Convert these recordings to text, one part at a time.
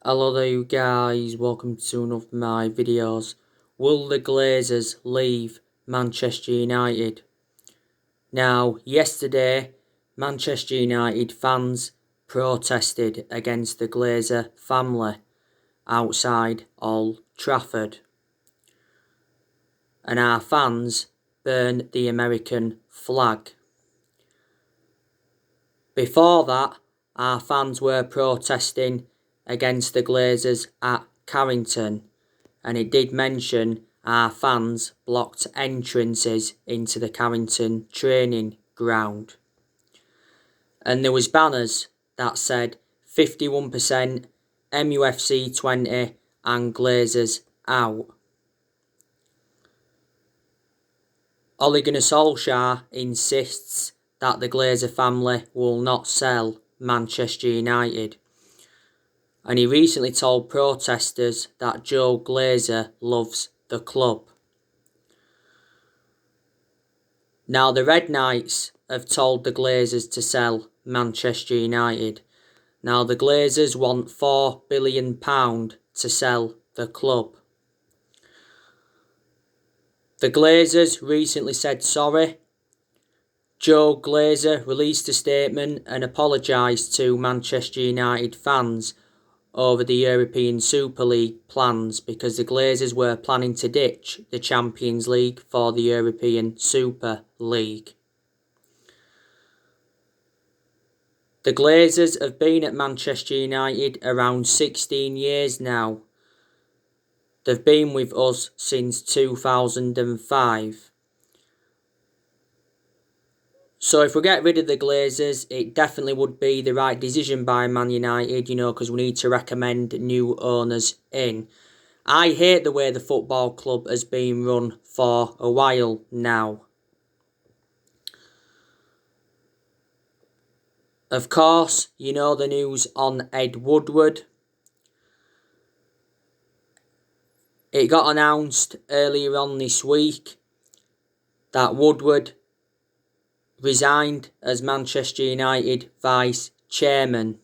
Hello there you guys, welcome to one of my videos. Will the Glazers leave Manchester United? Now, yesterday, Manchester United fans protested against the Glazer family outside Old Trafford. And our fans burned the American flag. Before that, our fans were protesting against the Glazers at Carrington, and it did mention our fans blocked entrances into the Carrington training ground. And there was banners that said 51%, MUFC 20 and Glazers out. Ole Gunnar Solskjaer insists that the Glazer family will not sell Manchester United. And he recently told protesters that Joe Glazer loves the club. Now the Red Knights have told the Glazers to sell Manchester United. Now the Glazers want £4 billion to sell the club. The Glazers recently said sorry. Joe Glazer released a statement and apologised to Manchester United fans over the European Super League plans because the Glazers were planning to ditch the Champions League for the European Super League. The Glazers have been at Manchester United around 16 years now. They've been with us since 2005. So if we get rid of the Glazers, it definitely would be the right decision by Man United, because we need to recommend new owners in. I hate the way the football club has been run for a while now. Of course, you know the news on Ed Woodward. It got announced earlier on this week that Woodward resigned as Manchester United vice chairman.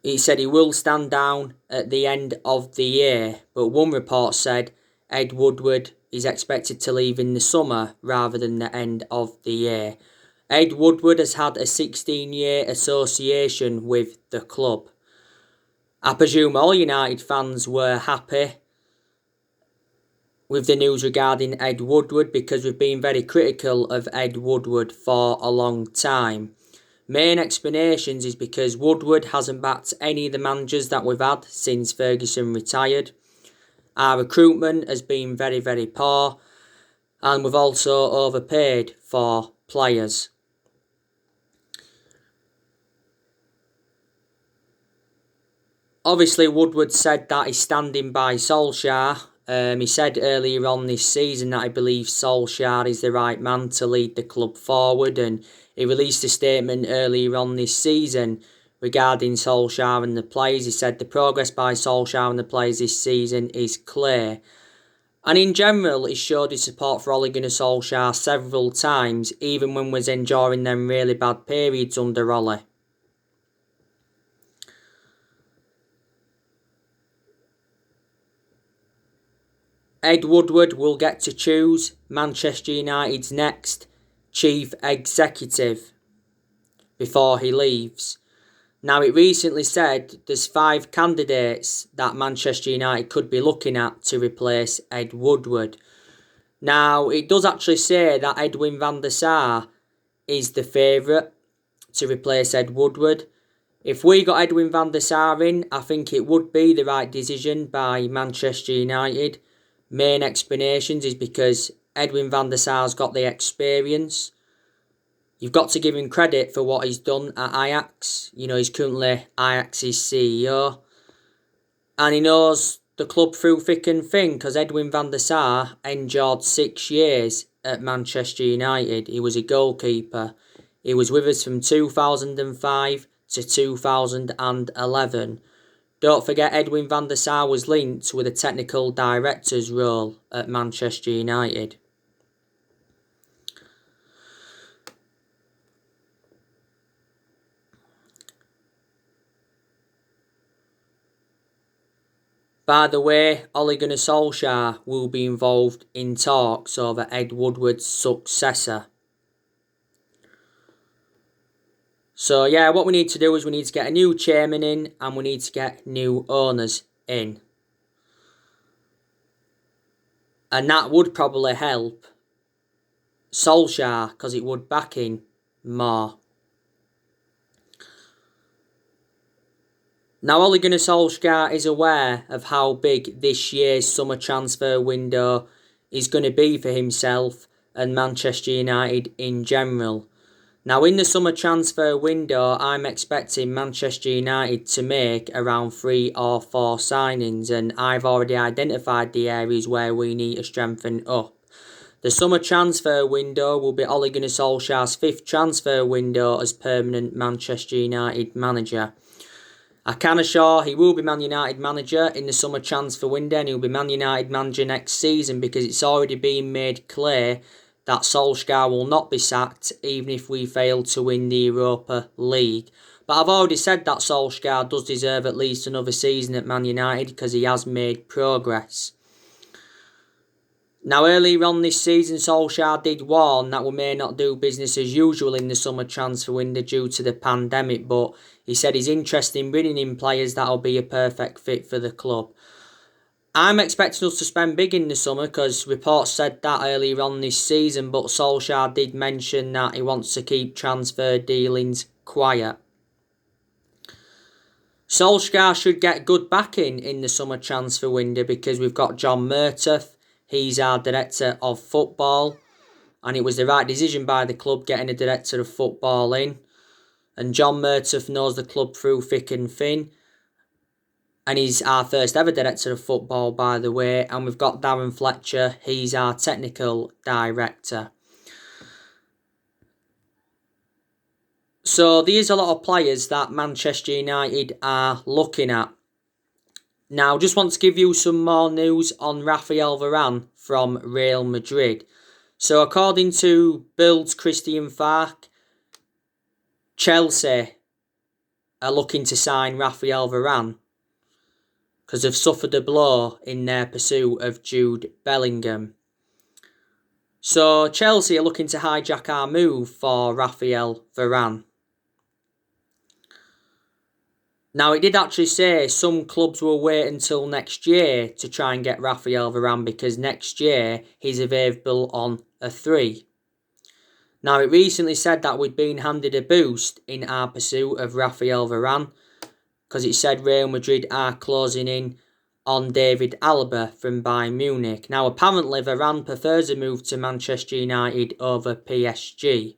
He said he will stand down at the end of the year, but one report said Ed Woodward is expected to leave in the summer rather than the end of the year. Ed Woodward has had a 16-year association with the club. I presume all United fans were happy with the news regarding Ed Woodward because we've been very critical of Ed Woodward for a long time. Main explanations is because Woodward hasn't backed any of the managers that we've had since Ferguson retired. Our recruitment has been very, very poor, and we've also overpaid for players. Obviously, Woodward said that he's standing by Solskjaer. He said earlier on this season that he believes Solskjaer is the right man to lead the club forward, and he released a statement earlier on this season regarding Solskjaer and the players. He said the progress by Solskjaer and the players this season is clear. And in general, he showed his support for Ole Gunnar Solskjaer several times, even when we was enduring them really bad periods under Ole. Ed Woodward will get to choose Manchester United's next chief executive before he leaves. Now, it recently said there's 5 candidates that Manchester United could be looking at to replace Ed Woodward. Now, it does actually say that Edwin van der Sar is the favourite to replace Ed Woodward. If we got Edwin van der Sar in, I think it would be the right decision by Manchester United. Main explanations is because Edwin van der Sar's got the experience. You've got to give him credit for what he's done at Ajax. He's currently Ajax's CEO. And he knows the club through thick and thin because Edwin van der Sar endured 6 years at Manchester United. He was a goalkeeper. He was with us from 2005 to 2011. Don't forget Edwin van der Sar was linked with a technical director's role at Manchester United. By the way, Ole Gunnar Solskjaer will be involved in talks over Ed Woodward's successor. So yeah, what we need to do is we need to get a new chairman in and we need to get new owners in. And that would probably help Solskjaer because it would back in more. Now Ole Gunnar Solskjaer is aware of how big this year's summer transfer window is going to be for himself and Manchester United in general. Now in the summer transfer window, I'm expecting Manchester United to make around 3 or 4 signings, and I've already identified the areas where we need to strengthen up. The summer transfer window will be Ole Gunnar Solskjaer's 5th transfer window as permanent Manchester United manager. I can assure he will be Man United manager in the summer transfer window, and he'll be Man United manager next season because it's already been made clear that Solskjaer will not be sacked even if we fail to win the Europa League. But I've already said that Solskjaer does deserve at least another season at Man United because he has made progress. Now earlier on this season, Solskjaer did warn that we may not do business as usual in the summer transfer window due to the pandemic, but he said he's interested in bringing in players that'll be a perfect fit for the club. I'm expecting us to spend big in the summer because reports said that earlier on this season, but Solskjaer did mention that he wants to keep transfer dealings quiet. Solskjaer should get good backing in the summer transfer window because we've got John Murtough. He's our director of football, and it was the right decision by the club getting a director of football in. And John Murtough knows the club through thick and thin. And he's our first ever director of football, by the way. And we've got Darren Fletcher. He's our technical director. So there's a lot of players that Manchester United are looking at. Now, just want to give you some more news on Rafael Varane from Real Madrid. So according to Bild's Christian Falk, Chelsea are looking to sign Rafael Varane because they've suffered a blow in their pursuit of Jude Bellingham. So Chelsea are looking to hijack our move for Rafael Varane. Now it did actually say some clubs will wait until next year to try and get Rafael Varane because next year he's available on a 3. Now it recently said that we'd been handed a boost in our pursuit of Rafael Varane because it said Real Madrid are closing in on David Alaba from Bayern Munich. Now apparently Varane prefers a move to Manchester United over PSG.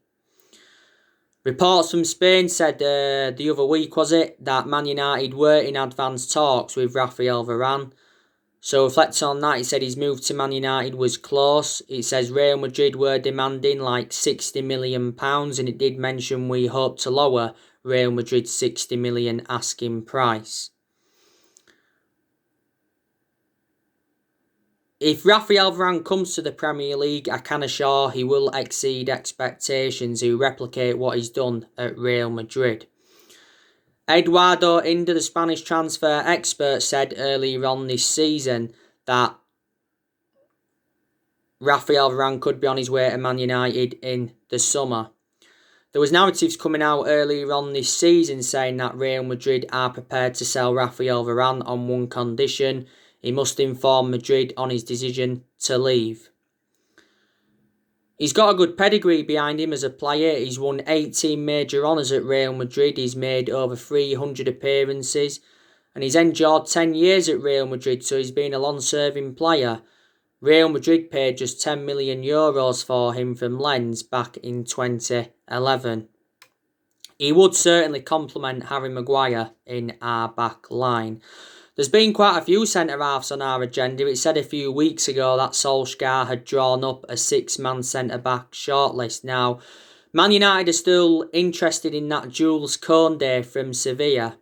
Reports from Spain said the other week, was it, that Man United were in advanced talks with Rafael Varane. So reflecting on that, it said his move to Man United was close. It says Real Madrid were demanding like £60 million, and it did mention we hope to lower Real Madrid's £60 million asking price. If Rafael Varane comes to the Premier League, I can assure he will exceed expectations who replicate what he's done at Real Madrid. Eduardo Inda, the Spanish transfer expert, said earlier on this season that Rafael Varane could be on his way to Man United in the summer. There was narratives coming out earlier on this season saying that Real Madrid are prepared to sell Rafael Varane on one condition: he must inform Madrid on his decision to leave. He's got a good pedigree behind him as a player. He's won 18 major honours at Real Madrid. He's made over 300 appearances. And he's endured 10 years at Real Madrid, so he's been a long-serving player. Real Madrid paid just €10 million for him from Lens back in 2011. He would certainly complement Harry Maguire in our back line. There's been quite a few centre-halves on our agenda. It said a few weeks ago that Solskjaer had drawn up a 6-man centre-back shortlist. Now, Man United are still interested in that Jules Koundé from Sevilla.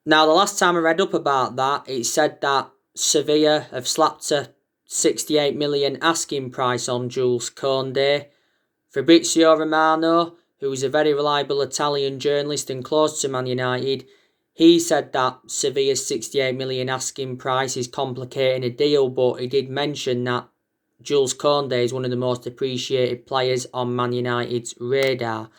Now, the last time I read up about that, it said that Sevilla have slapped a 68 million asking price on Jules Koundé. Fabrizio Romano, who is a very reliable Italian journalist and close to Man United, He said that Sevilla's 68 million asking price is complicating a deal, but he did mention that Jules Koundé is one of the most appreciated players on Man United's radar.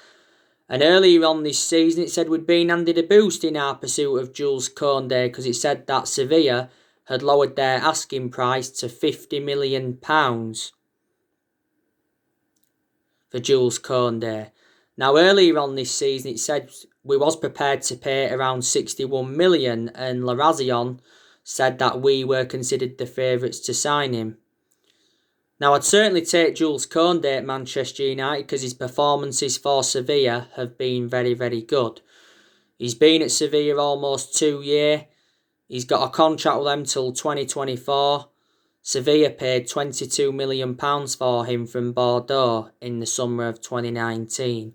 And earlier on this season, it said we'd been handed a boost in our pursuit of Jules Koundé, because it said that Sevilla had lowered their asking price to £50 million for Jules Koundé. Now, earlier on this season, it said we was prepared to pay around 61 million, and La Razzion said that we were considered the favourites to sign him. Now, I'd certainly take Jules Koundé at Manchester United, because his performances for Sevilla have been very, very good. He's been at Sevilla almost 2 years. He's got a contract with them till 2024. Sevilla paid £22 million for him from Bordeaux in the summer of 2019.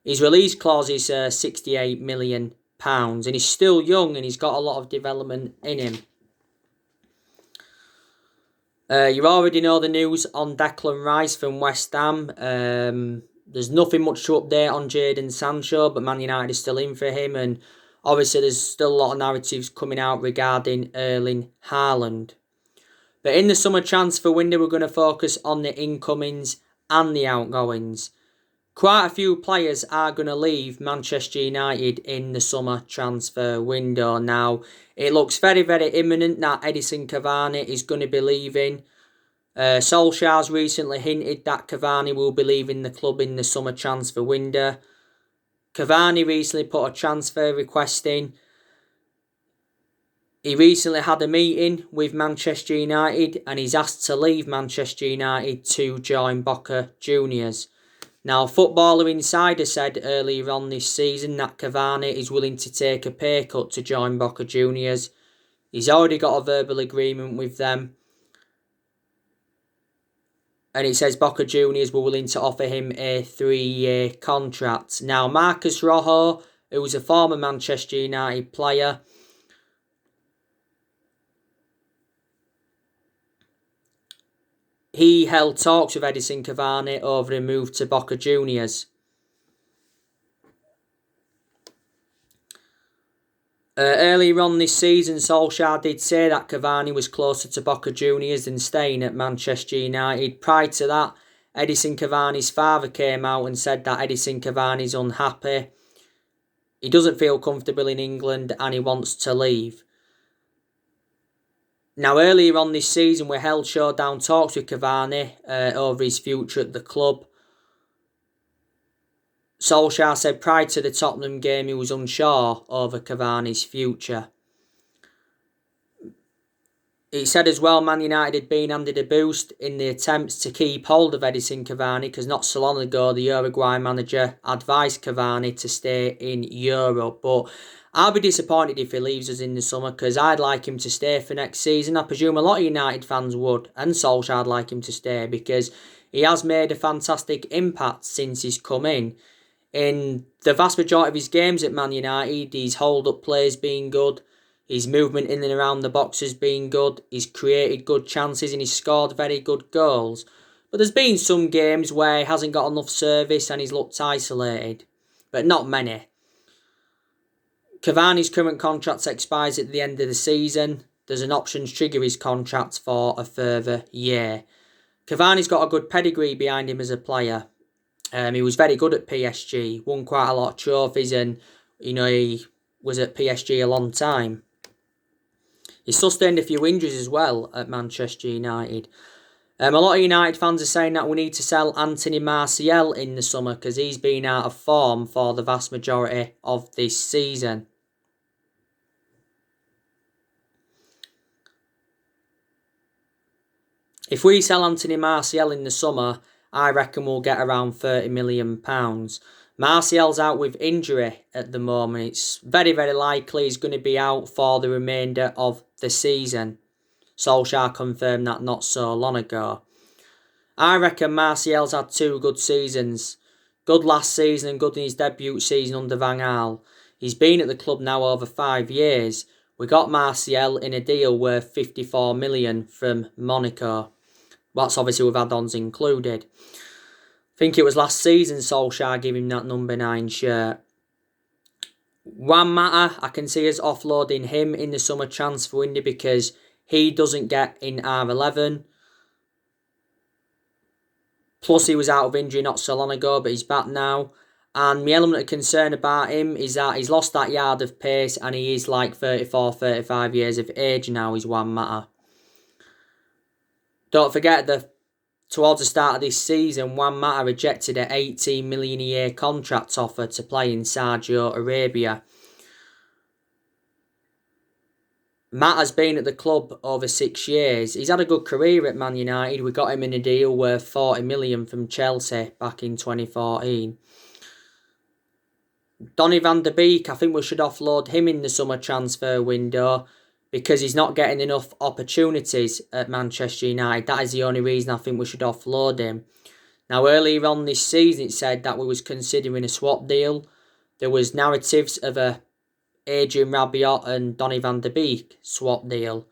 His release clause is £68 million, and he's still young and he's got a lot of development in him. You already know the news on Declan Rice from West Ham. There's nothing much to update on Jadon Sancho, but Man United is still in for him, and obviously there's still a lot of narratives coming out regarding Erling Haaland. But in the summer transfer window, we're going to focus on the incomings and the outgoings. Quite a few players are going to leave Manchester United in the summer transfer window. Now, it looks very, very imminent that Edinson Cavani is going to be leaving. Solskjaer's recently hinted that Cavani will be leaving the club in the summer transfer window. Cavani recently put a transfer request in. He recently had a meeting with Manchester United and he's asked to leave Manchester United to join Boca Juniors. Now, Footballer Insider said earlier on this season that Cavani is willing to take a pay cut to join Boca Juniors. He's already got a verbal agreement with them. And it says Boca Juniors were willing to offer him a 3-year contract. Now, Marcus Rojo, who was a former Manchester United player, he held talks with Edinson Cavani over a move to Boca Juniors. Earlier on this season, Solskjaer did say that Cavani was closer to Boca Juniors than staying at Manchester United. Prior to that, Edinson Cavani's father came out and said that Edinson Cavani's unhappy. He doesn't feel comfortable in England and he wants to leave. Now, earlier on this season, we held showdown talks with Cavani over his future at the club. Solskjaer said prior to the Tottenham game he was unsure over Cavani's future. He said as well Man United had been handed a boost in the attempts to keep hold of Edinson Cavani, because not so long ago the Uruguay manager advised Cavani to stay in Europe. But I'll be disappointed if he leaves us in the summer, because I'd like him to stay for next season. I presume a lot of United fans would, and Solskjaer would like him to stay, because he has made a fantastic impact since he's come in. In the vast majority of his games at Man United, his hold-up play has been good. His movement in and around the box has been good. He's created good chances and he's scored very good goals. But there's been some games where he hasn't got enough service and he's looked isolated. But not many. Cavani's current contract expires at the end of the season. There's an option to trigger his contract for a further year. Cavani's got a good pedigree behind him as a player. He was very good at PSG, won quite a lot of trophies, and he was at PSG a long time. He sustained a few injuries as well at Manchester United. A lot of United fans are saying that we need to sell Anthony Martial in the summer because he's been out of form for the vast majority of this season. If we sell Anthony Martial in the summer, I reckon we'll get around £30 million. Martial's out with injury at the moment. It's very, very likely he's going to be out for the remainder of the season. Solskjaer confirmed that not so long ago. I reckon Martial's had 2 good seasons. Good last season and good in his debut season under Van Gaal. He's been at the club now over 5 years. We got Martial in a deal worth £54 million from Monaco. That's obviously with add-ons included. I think it was last season Solskjaer gave him that number 9 shirt. Juan Mata, I can see us offloading him in the summer transfer window because he doesn't get in R11. Plus, he was out of injury not so long ago, but he's back now. And my element of concern about him is that he's lost that yard of pace and he is like 34, 35 years of age now, he's Juan Mata. Don't forget that towards the start of this season, Juan Mata rejected an 18 million a year contract offer to play in Saudi Arabia. Mata's been at the club over 6 years. He's had a good career at Man United. We got him in a deal worth 40 million from Chelsea back in 2014. Donny van der Beek, I think we should offload him in the summer transfer window because he's not getting enough opportunities at Manchester United. That is the only reason I think we should offload him. Now, earlier on this season, it said that we was considering a swap deal. There was narratives of a Adrian Rabiot and Donny van der Beek swap deal.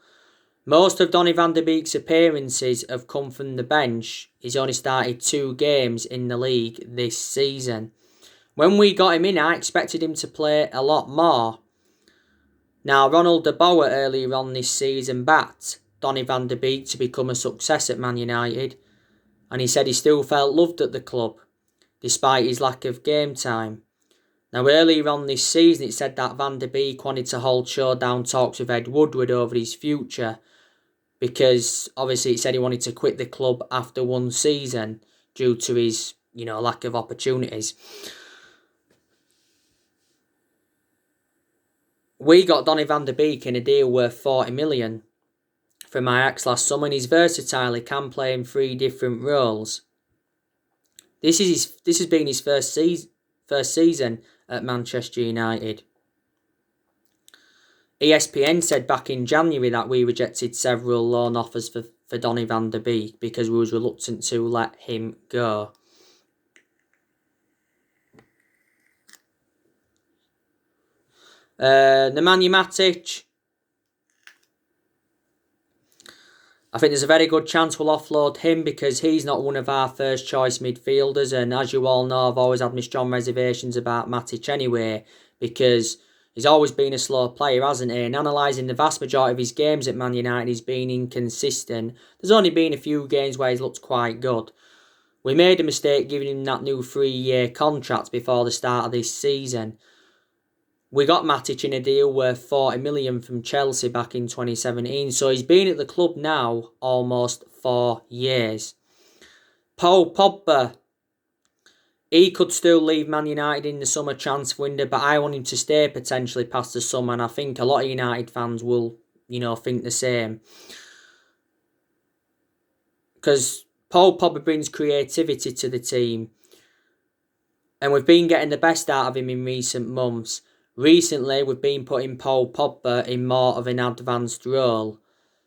Most of Donny van der Beek's appearances have come from the bench. He's only started 2 games in the league this season. When we got him in, I expected him to play a lot more. Now, Ronald de Boer earlier on this season backed Donny van der Beek to become a success at Man United, and he said he still felt loved at the club, despite his lack of game time. Now, earlier on this season, it said that Van der Beek wanted to hold showdown talks with Ed Woodward over his future, because obviously it said he wanted to quit the club after 1 season due to his, lack of opportunities. We got Donny van der Beek in a deal worth 40 million from Ajax last summer, and he's versatile. He can play in 3 different roles. This has been his first season at Manchester United. ESPN said back in January that we rejected several loan offers for Donny van der Beek because we was reluctant to let him go. Nemanja Matic, I think there's a very good chance we'll offload him because he's not one of our first choice midfielders, and as you all know, I've always had my strong reservations about Matic anyway, because he's always been a slow player, hasn't he? And analysing the vast majority of his games at Man United, he's been inconsistent. There's only been a few games where he's looked quite good. We made a mistake giving him that new 3-year contract before the start of this season. We got Matic in a deal worth 40 million from Chelsea back in 2017, so he's been at the club now almost 4 years. Paul Pogba, he could still leave Man United in the summer transfer window, but I want him to stay potentially past the summer, and I think a lot of United fans will, think the same. Because Paul Pogba brings creativity to the team, and we've been getting the best out of him in recent months. Recently, we've been putting Paul Pogba in more of an advanced role.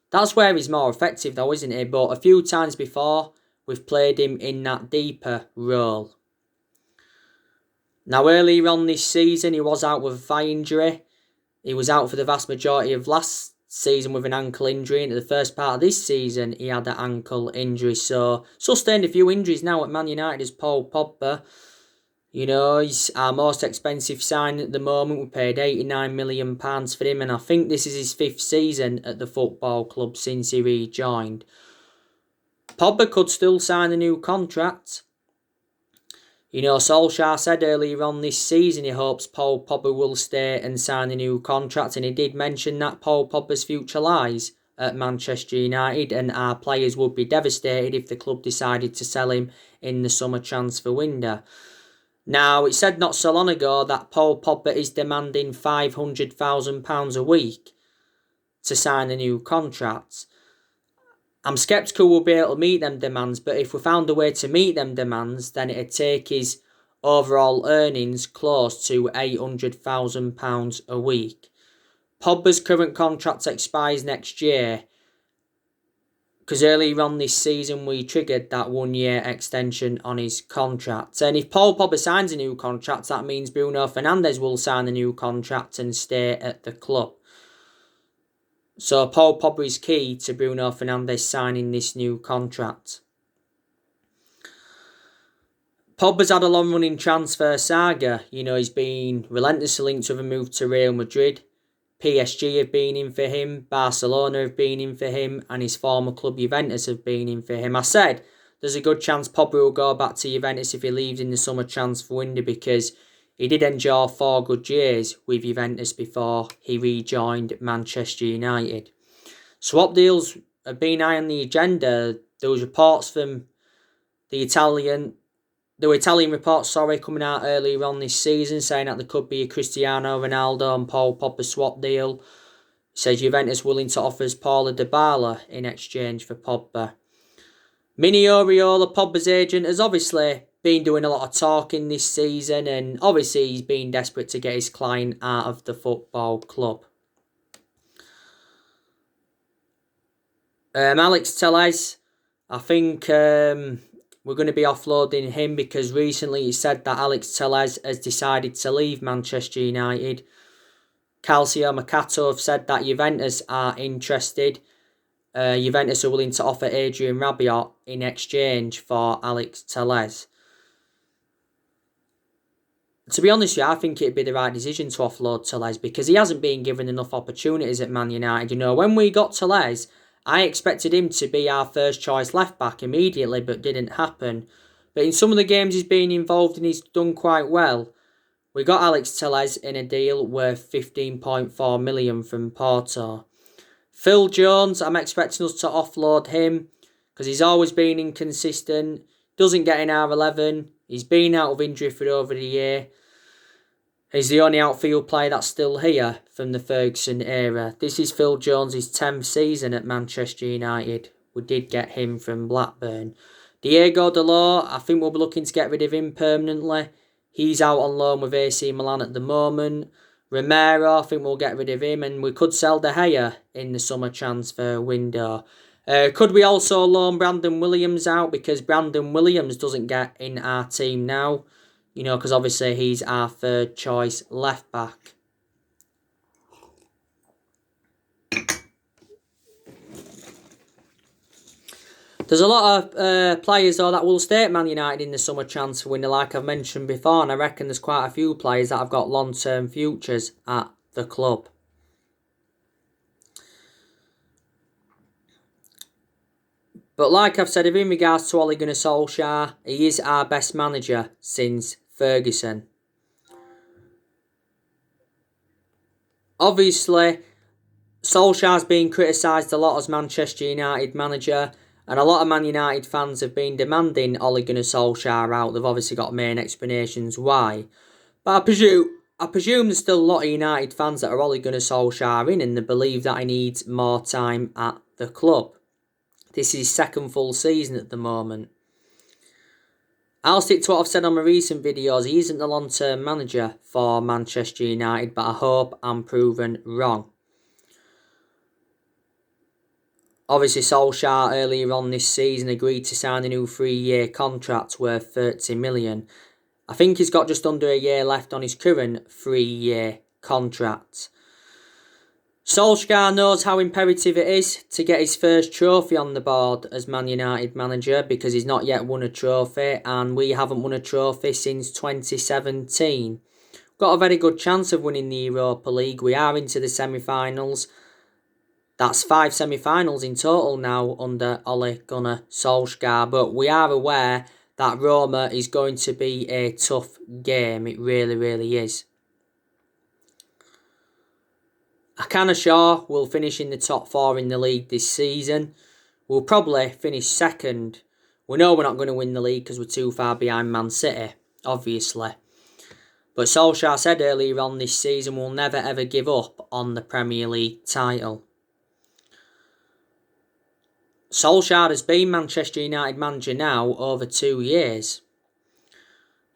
That's where he's more effective though, isn't he? But a few times before, we've played him in that deeper role. Now, earlier on this season, he was out with a thigh injury. He was out for the vast majority of last season with an ankle injury. And in the first part of this season, he had an ankle injury. So, sustained a few injuries now at Man United as Paul Pogba. He's our most expensive sign at the moment. We paid £89 million for him, and I think this is his 5th season at the football club since he rejoined. Pogba could still sign a new contract. Solskjaer said earlier on this season he hopes Paul Pogba will stay and sign a new contract, and he did mention that Paul Pogba's future lies at Manchester United, and our players would be devastated if the club decided to sell him in the summer transfer window. Now, it said not so long ago that Paul Pogba is demanding £500,000 a week to sign a new contract. I'm sceptical we'll be able to meet them demands, but if we found a way to meet them demands, then it'd take his overall earnings close to £800,000 a week. Pogba's current contract expires next year, because earlier on this season we triggered that 1-year extension on his contract. And if Paul Pogba signs a new contract, that means Bruno Fernandes will sign a new contract and stay at the club. So Paul Pogba is key to Bruno Fernandes signing this new contract. Pogba's had a long-running transfer saga. He's been relentlessly linked with a move to Real Madrid. PSG have been in for him, Barcelona have been in for him, and his former club Juventus have been in for him. I said there's a good chance Pogba will go back to Juventus if he leaves in the summer transfer window, because he did enjoy 4 good years with Juventus before he rejoined Manchester United. Swap deals have been high on the agenda. There was reports from There were Italian reports, coming out earlier on this season saying that there could be a Cristiano Ronaldo and Paul Pogba swap deal. It says Juventus willing to offer Paulo Dybala in exchange for Pogba. Mini Oriola, Pogba's agent, has obviously been doing a lot of talking this season, and obviously he's been desperate to get his client out of the football club. Alex Telles, I think we're going to be offloading him, because recently he said that Alex Telles has decided to leave Manchester United. Calcio Mercato have said that Juventus are interested. Juventus are willing to offer Adrian Rabiot in exchange for Alex Telles. To be honest with you, I think it'd be the right decision to offload Telles, because he hasn't been given enough opportunities at Man United. When we got Telles, I expected him to be our first choice left back immediately, but didn't happen. But in some of the games he's been involved in, he's done quite well. We got Alex Telles in a deal worth 15.4 million from Porto. Phil Jones, I'm expecting us to offload him, because he's always been inconsistent, doesn't get in our 11, he's been out of injury for over a year. He's the only outfield player that's still here from the Ferguson era. This is Phil Jones' 10th season at Manchester United. We did get him from Blackburn. Diego Dalot, I think we'll be looking to get rid of him permanently. He's out on loan with AC Milan at the moment. Romero, I think we'll get rid of him, and we could sell De Gea in the summer transfer window. Could we also loan Brandon Williams out, because Brandon Williams doesn't get in our team now, because obviously he's our third choice left back. There's a lot of players though that will stay at Man United in the summer transfer window, like I've mentioned before, and I reckon there's quite a few players that have got long-term futures at the club. But like I've said, in regards to Ole Gunnar Solskjaer, he is our best manager since Ferguson. Obviously, Solskjaer's been criticised a lot as Manchester United manager, and a lot of Man United fans have been demanding Ole Gunnar Solskjaer out. They've obviously got main explanations why. But I presume there's still a lot of United fans that are Ole Gunnar Solskjaer in, and they believe that he needs more time at the club. This is his second full season at the moment. I'll stick to what I've said on my recent videos. He isn't the long-term manager for Manchester United, but I hope I'm proven wrong. Obviously, Solskjaer earlier on this season agreed to sign a new 3-year contract worth 30 million. I think he's got just under a year left on his current 3-year contract. Solskjaer knows how imperative it is to get his first trophy on the board as Man United manager, because he's not yet won a trophy, and we haven't won a trophy since 2017. Got a very good chance of winning the Europa League. We are into the semi-finals. That's 5 semi-finals in total now under Ole Gunnar Solskjaer, but we are aware that Roma is going to be a tough game. It really, really is. I can assure we'll finish in the top 4 in the league this season. We'll probably finish second. We know we're not going to win the league because we're too far behind Man City, obviously. But Solskjaer said earlier on this season we'll never ever give up on the Premier League title. Solskjaer has been Manchester United manager now over 2 years.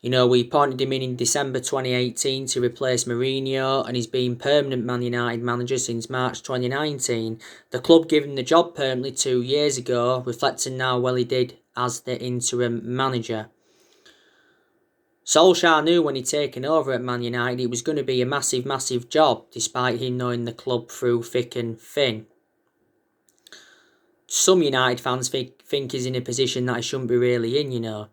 We appointed him in December 2018 to replace Mourinho, and he's been permanent Man United manager since March 2019. The club gave him the job permanently 2 years ago, reflecting now well he did as the interim manager. Solskjaer knew when he'd taken over at Man United it was going to be a massive, massive job, despite him knowing the club through thick and thin. Some United fans think he's in a position that he shouldn't be really in,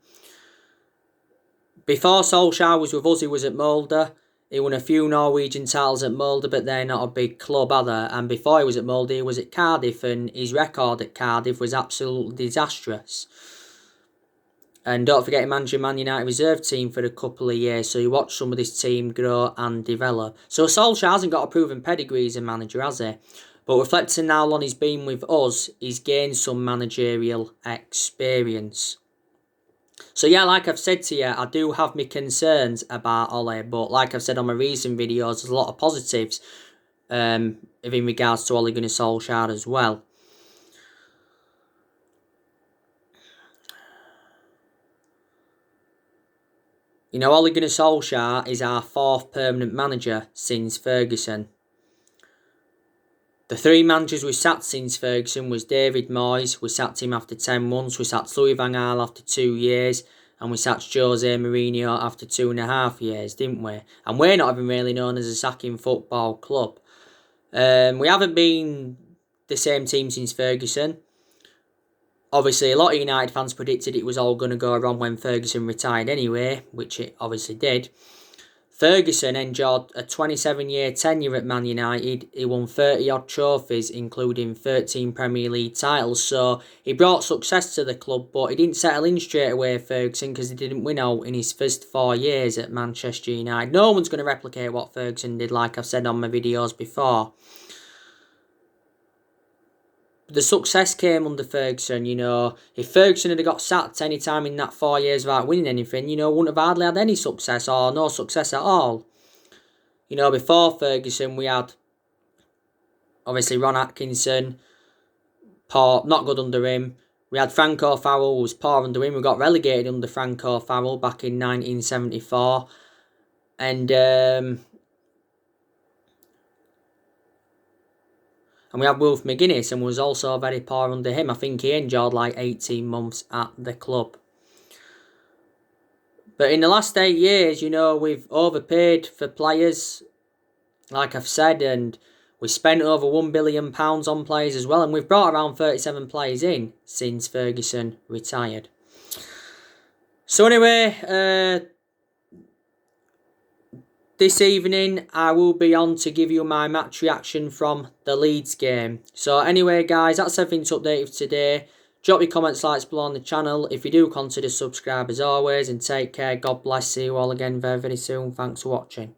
Before Solskjaer was with us, he was at Molde. He won a few Norwegian titles at Molde, but they're not a big club, are they? And before he was at Molde, he was at Cardiff, and his record at Cardiff was absolutely disastrous. And don't forget, he managed the Man United reserve team for a couple of years, so you watch some of this team grow and develop. So Solskjaer hasn't got a proven pedigree as a manager, has he? But reflecting how long he's been with us, he's gained some managerial experience. So yeah, like I've said to you, I do have my concerns about Ole, but like I've said on my recent videos, there's a lot of positives in regards to Ole Gunnar Solskjaer as well. You know, Ole Gunnar Solskjaer is our 4th permanent manager since Ferguson. The 3 managers we sacked since Ferguson was David Moyes, we sacked him after 10 months, we sacked Louis van Gaal after 2 years, and we sacked Jose Mourinho after 2.5 years, didn't we? And we're not even really known as a sacking football club. We haven't been the same team since Ferguson. Obviously, a lot of United fans predicted it was all going to go wrong when Ferguson retired anyway, which it obviously did. Ferguson enjoyed a 27-year tenure at Man United. He won 30-odd trophies, including 13 Premier League titles. So he brought success to the club, but he didn't settle in straight away, Ferguson, because he didn't win out in his first 4 years at Manchester United. No one's going to replicate what Ferguson did, like I've said on my videos before. The success came under Ferguson, you know. If Ferguson had got sacked any time in that 4 years without winning anything, you know, wouldn't have hardly had any success or no success at all. You know, before Ferguson, we had, obviously, Ron Atkinson, poor, not good under him. We had Franco Farrell, who was poor under him. We got relegated under Franco Farrell back in 1974. And we had Wolf McGuinness, and was also very poor under him. I think he enjoyed like 18 months at the club. But in the last 8 years, you know, we've overpaid for players, like I've said, and we spent over £1 billion on players as well, and we've brought around 37 players in since Ferguson retired. So anyway, this evening, I will be on to give you my match reaction from the Leeds game. So anyway, guys, that's everything to update you today. Drop your comments, likes below on the channel. If you do, consider subscribe as always. And take care. God bless. See you all again very, very soon. Thanks for watching.